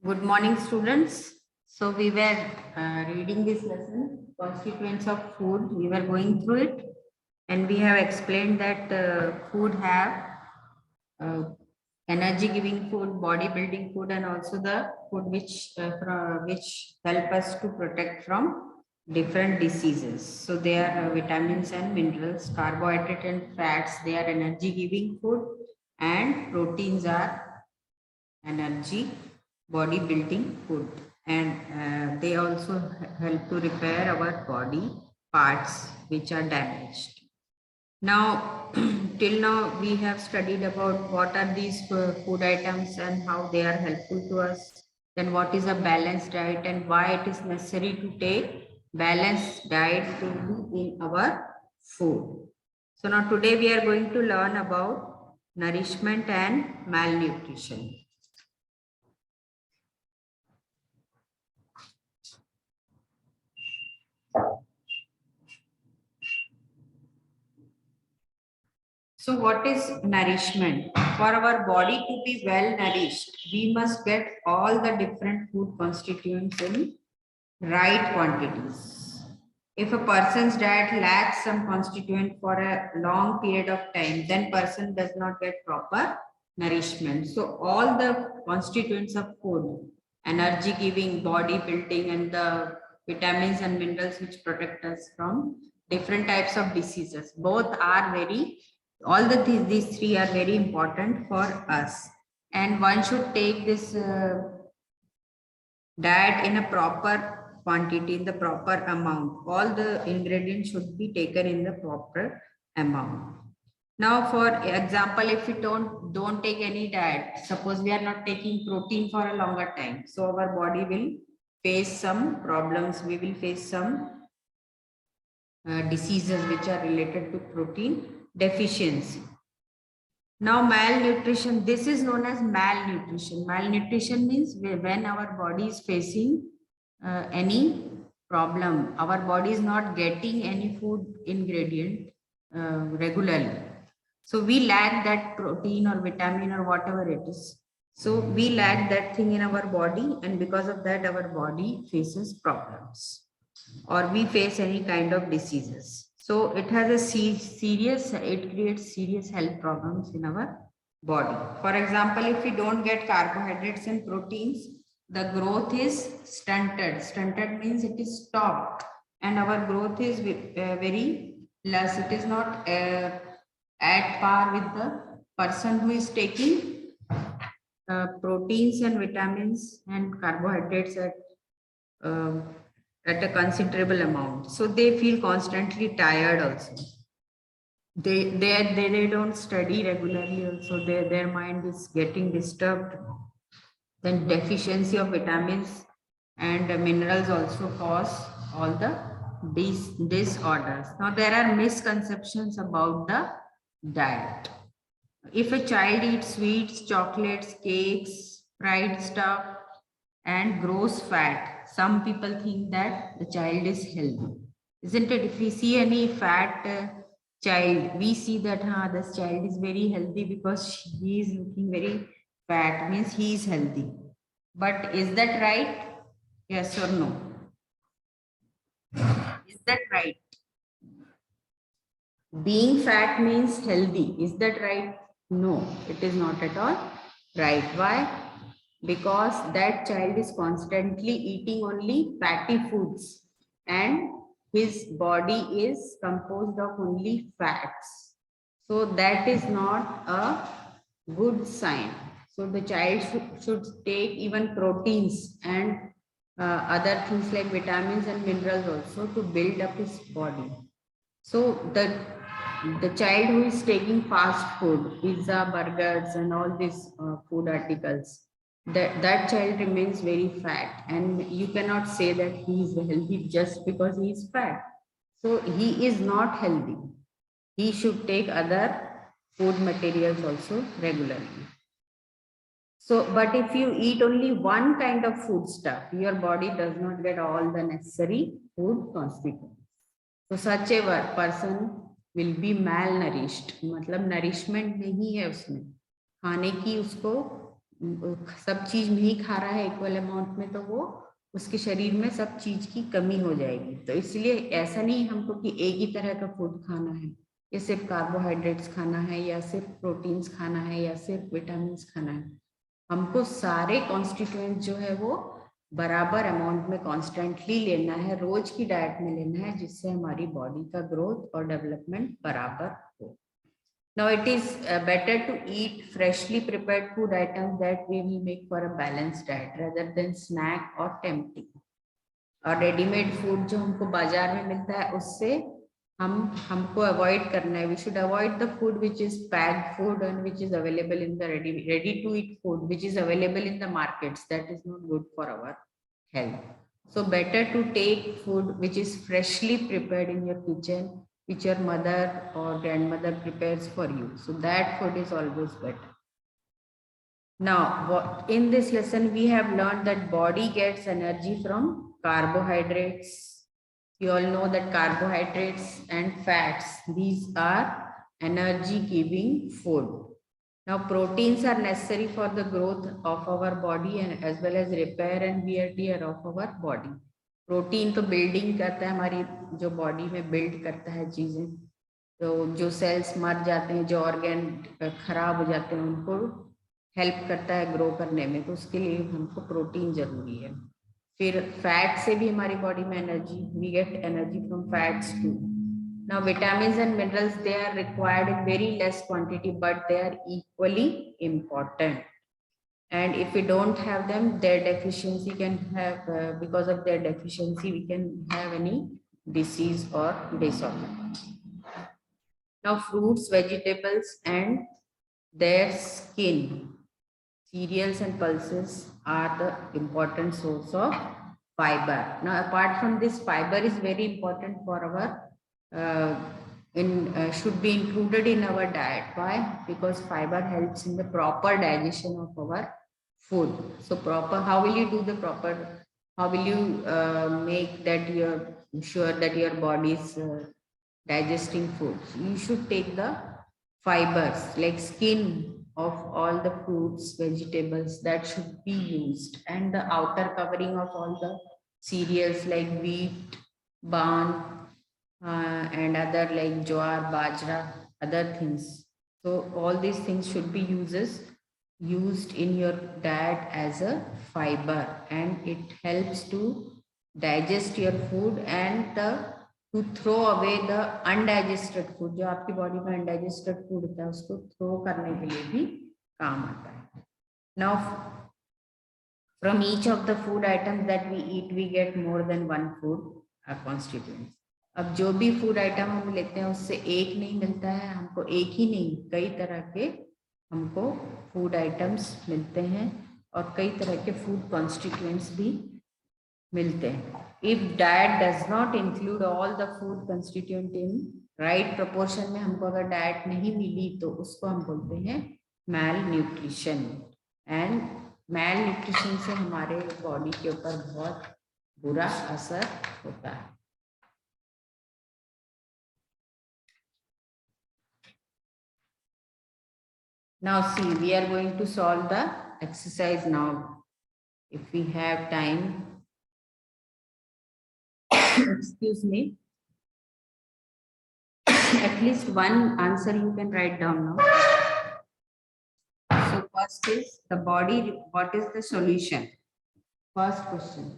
Good morning, students. So we were reading this lesson, constituents of food. We were going through it, and we have explained that food have uh, energy-giving food, body-building food, and also the food which help us to protect from different diseases. So they are vitamins and minerals, carbohydrate and fats. They are energy-giving food, and proteins are energy bodybuilding food, and they also help to repair our body parts which are damaged. Now till now we have studied about what are these food items and how they are helpful to us, then what is a balanced diet and why it is necessary to take balanced diet in our food. So now today we are going to learn about nourishment and malnutrition. So what is nourishment? For our body to be well nourished, we must get all the different food constituents in right quantities. If a person's diet lacks some constituent for a long period of time, then person does not get proper nourishment. So all the constituents of food, energy giving, body building, and the vitamins and minerals which protect us from different types of diseases, both are very, all these three are very important for us. And one should take this diet in a proper quantity, in the proper amount. All the ingredients should be taken in the proper amount. Now, for example, if we don't take any diet, suppose we are not taking protein for a longer time, so our body will face some problems. We will face some diseases which are related to protein deficiency. Now, malnutrition, this is known as malnutrition. Malnutrition means when our body is facing any problem, our body is not getting any food ingredient regularly. So we lack that protein or vitamin or whatever it is. So we lack that thing in our body, and because of that, our body faces problems or we face any kind of diseases. So it has a serious, it creates serious health problems in our body. For example, if we don't get carbohydrates and proteins, the growth is stunted. Stunted means it is stopped, and our growth is very less. It is not at par with the person who is taking proteins and vitamins and carbohydrates uh, at a considerable amount. So they feel constantly tired also. They don't study regularly also. Their mind is getting disturbed. Then deficiency of vitamins and minerals also cause all the disorders. Now there are misconceptions about the diet. If a child eats sweets, chocolates, cakes, fried stuff, and grows fat, some people think that the child is healthy. Isn't it? If we see any fat child, we see that this child is very healthy because he is looking very fat, means he is healthy. But is that right? Yes or no? Is that right? Being fat means healthy. Is that right? No, it is not at all right. Why? Because that child is constantly eating only fatty foods and his body is composed of only fats. So that is not a good sign. So the child should take even proteins and other things like vitamins and minerals also to build up his body. So the child who is taking fast food, pizza, burgers, and all these food articles, that child remains very fat, and you cannot say that he is healthy just because he is fat. So he is not healthy. He should take other food materials also regularly. So, but if you eat only one kind of food stuff, your body does not get all the necessary food constituents. So such a person will be malnourished. मतलब nourishment नहीं है उसमें, खाने की उसको सब चीज नहीं खा रहा है इक्वल अमाउंट में, तो वो उसके शरीर में सब चीज की कमी हो जाएगी। तो इसलिए ऐसा नहीं हमको कि एक ही तरह का फूड खाना है, या सिर्फ कार्बोहाइड्रेट्स खाना है, या सिर्फ प्रोटीन्स खाना है, या सिर्फ विटामिन खाना है। हमको सारे कॉन्स्टिट्यूएंट जो है वो बराबर अमाउंट में कॉन्स्टेंटली लेना है, रोज की डाइट में लेना है, जिससे हमारी बॉडी का ग्रोथ और डेवलपमेंट बराबर हो। Now it is better to eat freshly prepared food items that we will make for a balanced diet rather than snack or tempting. और रेडीमेड फूड जो हमको बाजार में मिलता है उससे हमको अवॉइड करना है। We should avoid the food which is packed food and which is available in the ready to eat food which is available in the markets, that is not good for our health. So better to take food which is freshly prepared in your kitchen, which your mother or grandmother prepares for you. So that food is always better. Now, in this lesson, we have learned that body gets energy from carbohydrates. You all know that carbohydrates and fats, these are energy giving food. Now, proteins are necessary for the growth of our body and as well as repair and wear tear of our body. Protein तो building करता है, हमारी जो body में build करता है चीजें। तो जो सेल्स मर जाते हैं, जो ऑर्गन खराब हो जाते हैं, उनको हेल्प करता है ग्रो करने में, तो उसके लिए हमको प्रोटीन जरूरी है। फिर फैट से भी हमारी बॉडी में energy, we get energy from fats too. Now vitamins and minerals, they are required in very less quantity, but they are equally important. And if we don't have them, their deficiency can have, because of their deficiency, we can have any disease or disorder. Now fruits, vegetables and their skin, cereals and pulses are the important source of fiber. Now apart from this, fiber is very important for our should be included in our diet. Why? Because fiber helps in the proper digestion of our food. So proper, how will you do the proper, how will you make that you're sure that your body is digesting food? You should take the fibers like skin of all the fruits, vegetables, that should be used, and the outer covering of all the cereals like wheat, barn, and other like jowar, bajra, other things. So all these things should be used in your diet as a fiber, and it helps to digest your food and to throw away the undigested food. जो आपकी body में undigested food होता है उसको throw करने के लिए भी काम आता है. Now from each of the food items that we eat, we get more than one food constituents. अब जो भी फूड आइटम हम लेते हैं उससे एक नहीं मिलता है हमको, एक ही नहीं, कई तरह के हमको फूड आइटम्स मिलते हैं और कई तरह के फूड कॉन्स्टिट्यूएंट्स भी मिलते हैं. If diet does not include all the food constituent in right proportion में, हमको अगर डाइट नहीं मिली तो उसको हम बोलते हैं मैल न्यूट्रिशन. एंड मैल न्यूट्रिशन से हमारे बॉडी के ऊपर बहुत बुरा असर होता है. Now see, we are going to solve the exercise now. If we have time, excuse me, at least one answer you can write down now. So first is the body, what is the solution? First question.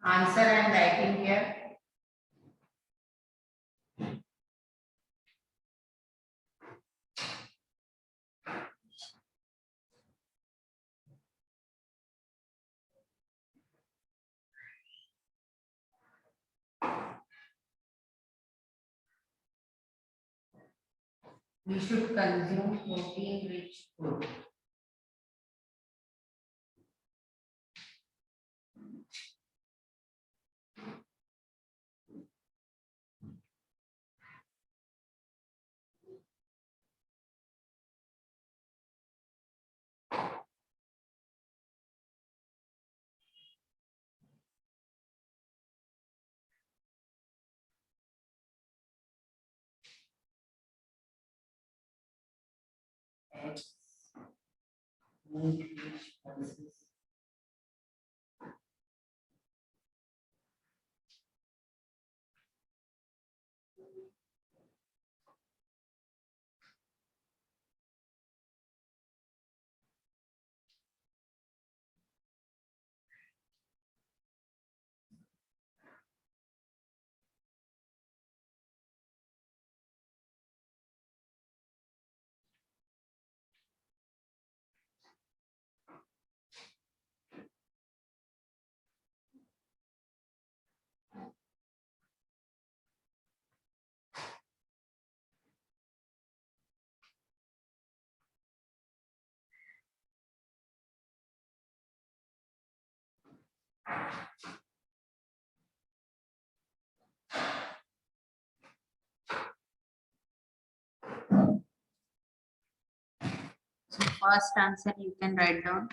Answer I am writing here. We should consume protein-rich food. Eggs, meat-rich pulses. So first answer you can write down.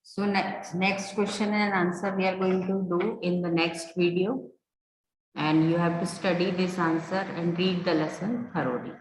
So next question and answer we are going to do in the next video. And you have to study this answer and read the lesson thoroughly.